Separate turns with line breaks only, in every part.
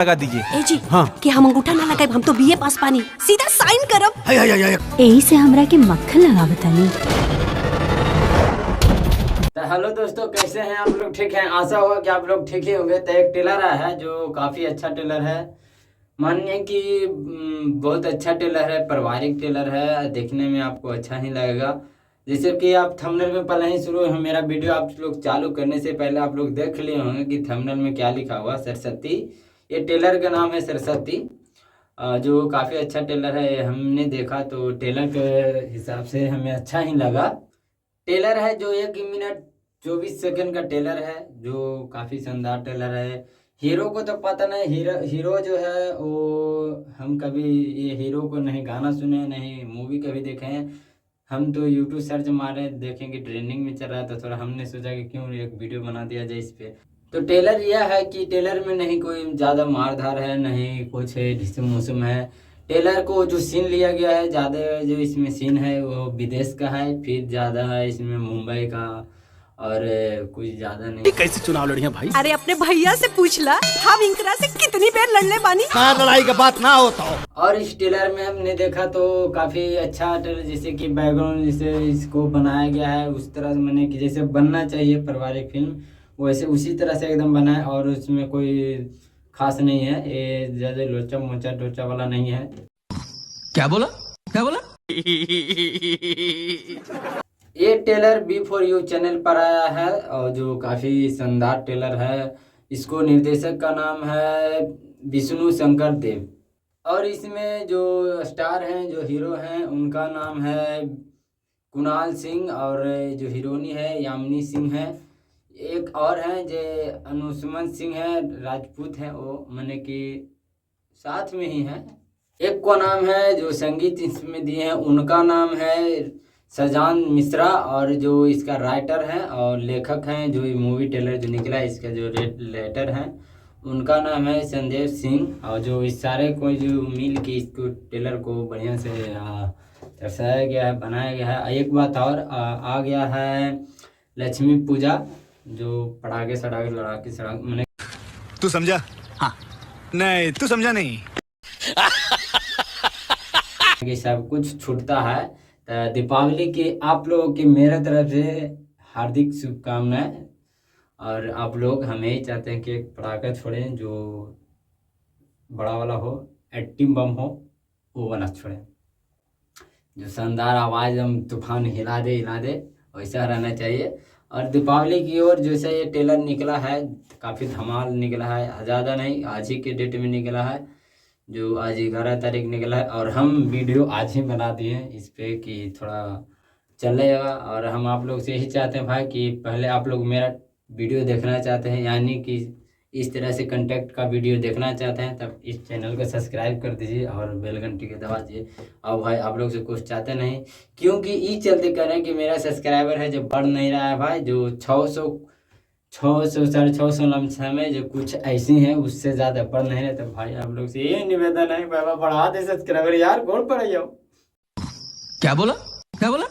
लगा दीजिए।
ए जी
हाँ
कि हम अंगूठा ना लगाए, हम तो बीए पास पानी सीधा साइन करब।
यही से हमरा के मक्खन लगा बतानी।
तो हेलो दोस्तों, कैसे हैं आप लोग? ठीक हैं? आशा होगा कि आप लोग ठीक ही होंगे। तो एक टेलर आया है जो काफ़ी अच्छा टेलर है, मानिए कि बहुत अच्छा टेलर है, पारिवारिक टेलर है, देखने में आपको अच्छा ही लगेगा। जैसे कि आप थंबनेल में पहले ही शुरू है मेरा वीडियो आप लोग चालू करने से पहले आप लोग देख लिए होंगे कि थंबनेल में क्या लिखा हुआ, सरस्वती। ये टेलर का नाम है सरस्वती, जो काफ़ी अच्छा टेलर है। हमने देखा तो टेलर के हिसाब से हमें अच्छा ही लगा। टेलर है जो 1 मिनट 24 सेकंड का टेलर है, जो काफ़ी शानदार टेलर है। हीरो को तो पता नहीं, हीरो जो है वो हम कभी ये हीरो को नहीं गाना सुने, नहीं मूवी कभी देखे हैं। हम तो यूट्यूब सर्च मारे, देखें कि ट्रेंडिंग में चल रहा था, थोड़ा हमने सोचा कि क्यों एक वीडियो बना दिया जाए इस पे। तो टेलर यह है कि टेलर में नहीं कोई ज़्यादा मारधार है, नहीं कुछ ढिसम मुसम है। टेलर को जो सीन लिया गया है, ज़्यादा जो इसमें सीन है वो विदेश का है, फिर ज़्यादा है इसमें मुंबई का, और कुछ ज़्यादा नहीं।
कैसे चुनाव लड़ी है भाई?
अरे अपने भैया से पूछ ला, हम इंकरा से कितनी बार लड़ने बानी।
लड़ाई का बात ना होता हो।
और इस टेलर में हमने देखा तो काफ़ी अच्छा टेलर, जैसे कि बैकग्राउंड जैसे इसको बनाया गया है उस तरह से, मैंने कि जैसे बनना चाहिए पारिवारिक फिल्म वैसे उसी तरह से एकदम बना है। और उसमें कोई खास नहीं है, ये ज़्यादा लोचा मोचा टोचा वाला नहीं है।
क्या बोला? क्या बोला?
ये टेलर B4U चैनल पर आया है और जो काफ़ी शानदार टेलर है। इसको निर्देशक का नाम है विष्णु शंकर देव, और इसमें जो स्टार हैं, जो हीरो हैं, उनका नाम है कुणाल सिंह, और जो हीरोनी है यामिनी सिंह है। एक और हैं जो अनुष्मान सिंह है, राजपूत हैं वो, मैंने कि साथ में ही हैं। एक को नाम है जो संगीत इसमें दिए हैं, उनका नाम है सजान मिश्रा, और जो इसका राइटर है और लेखक हैं, जो मूवी टेलर जो निकला है इसका जो लेटर हैं, उनका नाम है संजय सिंह। और जो इस सारे को जो मिल के इसको टेलर को बढ़िया से दर्शाया गया है, बनाया गया है। एक बात और आ गया है लक्ष्मी पूजा, जो पटाखे सड़ाके लड़ाके सड़ाके, मैंने
तू समझा? हाँ नहीं तू समझा नहीं।
ये सब कुछ छूटता है। तो दीपावली की आप लोगों की मेरे तरफ से हार्दिक शुभकामनाएं। और आप लोग हमें ही चाहते हैं कि एक पटाखा छोड़ें जो बड़ा वाला हो, एटीम बम हो, वो वाला छोड़ें, जो शानदार आवाज़ हम तूफान हिला दे वैसा रहना चाहिए। और दीपावली की ओर जैसे ये टेलर निकला है, काफ़ी धमाल निकला है, ज़्यादा नहीं, आज ही के डेट में निकला है, जो आज 11 तारीख निकला है। और हम वीडियो आज ही बना दिए हैं इस पे कि थोड़ा चलेगा। और हम आप लोग से यही चाहते हैं भाई कि पहले आप लोग मेरा वीडियो देखना चाहते हैं, यानी कि इस तरह से कंटेंट का वीडियो देखना चाहते हैं, तब इस चैनल को सब्सक्राइब कर दीजिए और बेल घंटी के दबा दीजिए। और भाई आप लोग से कुछ चाहते नहीं, क्योंकि ये चलते कर रहे हैं कि मेरा सब्सक्राइबर है जो बढ़ नहीं रहा है भाई, जो 600 650 लमसम में जो कुछ ऐसी हैं, उससे ज़्यादा बढ़ नहीं रहे। तो भाई आप लोग से ये निवेदन है, बाबा बढ़ा दे सब्सक्राइबर यार, कौन पड़ जाओ।
क्या बोला? क्या बोला?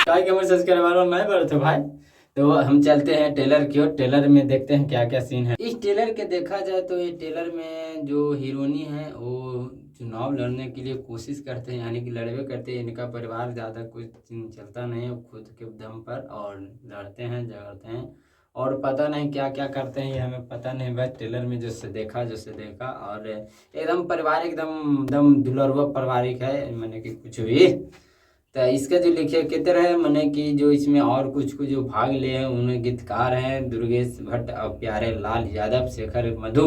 काय के सब्सक्राइबर नहीं बढ़ते भाई। तो हम चलते हैं टेलर की ओर, टेलर में देखते हैं क्या क्या सीन है। इस टेलर के देखा जाए तो ये टेलर में जो हीरोनी है वो चुनाव लड़ने के लिए कोशिश करते हैं, यानी कि लड़वे करते हैं। इनका परिवार ज़्यादा कुछ चलता नहीं है, खुद के दम पर और लड़ते हैं झगड़ते हैं, और पता नहीं क्या क्या करते हैं, ये हमें पता नहीं। बस टेलर में जो से देखा और एकदम पारिवारिक, एकदम दुलरवा पारिवारिक है, मैंने कि कुछ भी। तो इसका जो लिखे की तरह है, मैंने कि जो इसमें और कुछ जो भाग लिए हैं उन्हें गीतकार हैं दुर्गेश भट्ट और प्यारे लाल यादव, शेखर मधु।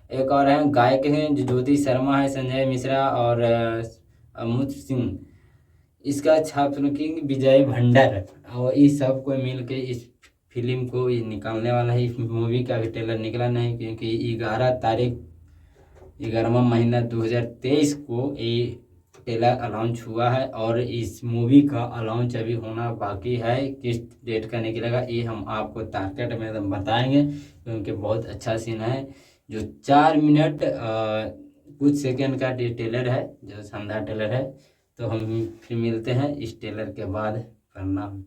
एक और हैं गायक हैं जो ज्योति शर्मा है, संजय मिश्रा और अमुत सिंह। इसका छापकिंग विजय भंडार, और इस सब को मिल के इस फिल्म को ये निकालने वाला है। इस मूवी का भी ट्रेलर निकला नहीं, क्योंकि 11 तारीख 11वां महीना 2023 को ये ट्रेलर अलाउंस हुआ है, और इस मूवी का अलाउंस अभी होना बाकी है। किस डेट का निकलेगा ये हम आपको टारगेट में एकदम बताएंगे, क्योंकि बहुत अच्छा सीन है, जो 4 मिनट कुछ सेकंड का ट्रेलर है, जो शानदार ट्रेलर है। तो हम फिर मिलते हैं इस ट्रेलर के बाद। प्रणाम।